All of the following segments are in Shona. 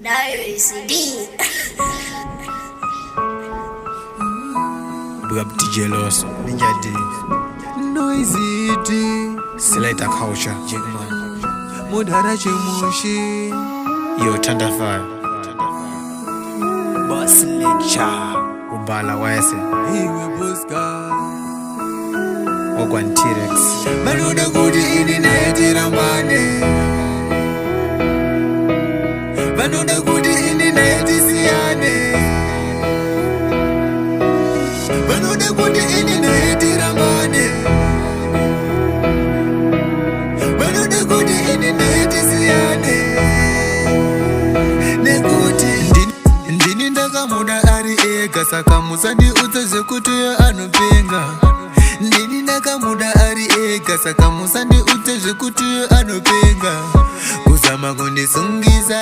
Nice D. Big up DJ Loso, Ninja D, Noisy D, Selector Culture, Jigman, Mudhara Chemushi, Yo Thunderfire, Boss Lecture, Ubala Wese, Iwe Buska, Ogwan T-Rex, Manuda Gudi Ini Naeti Rambane, Manuda Gudi Ini Naeti Siane, Manuda Gudi Ini Naeti Rambane, Manuda Gudi Ini Naeti Siane, Nekuti Ndini ndaka muda ari ega saka musandi utse kuti anopinga. Ndini ndaka muda ari ega saka musandi utse kuti anopinga. Kuzama kundisungisa,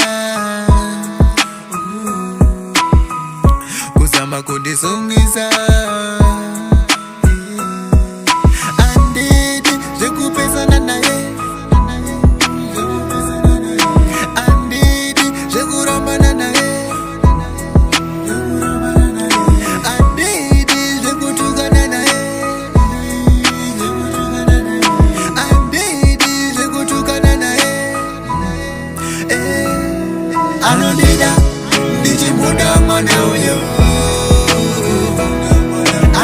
kuzama kundisungisa. Anditi zvekupesana naye, anditi zvekurambana naye. Anodida, ndichimuda mwana uyo.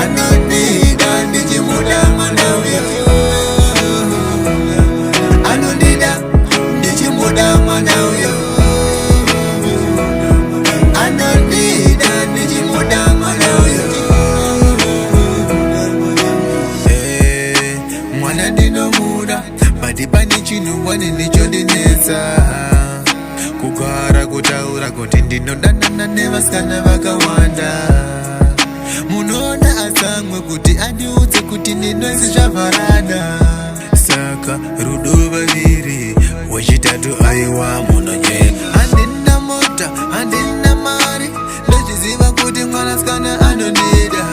Anodida, ndichimuda mwana uyo. Anodida, ndichimuda mwana uyo. Anodida, ndichimuda mwana uyo. Mwana ndinomuda, padipani chinungwani ndichodinetsa. Kugara kutaura kuti ndinodana nevasikana vakawanda. Munoda asamwe kuti andiudze kuti ndinoisi zvavharada. Saka rudo vaviri wechitatu aiwa munonyeka. Handina mota, handina mari, ndozviziva kuti mwanasikana anondida.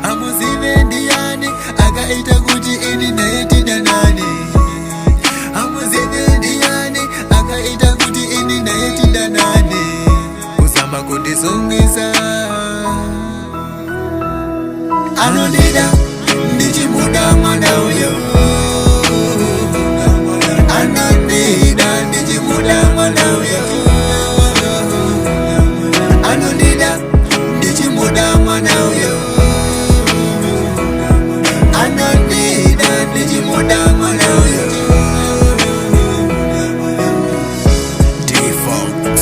Hamuzive ndiani akaita kuti ini naye tidanane. Hamuzive ndiani akaita kuti ini naye tidanane. Kuzama kundisungisa. Anodida, ndichimuda mwana uyo. Anodida, ndichimuda mwana uyo. Anodida, ndichimuda mwana uyo. Anodida, ndichimuda mwana uyo. Default,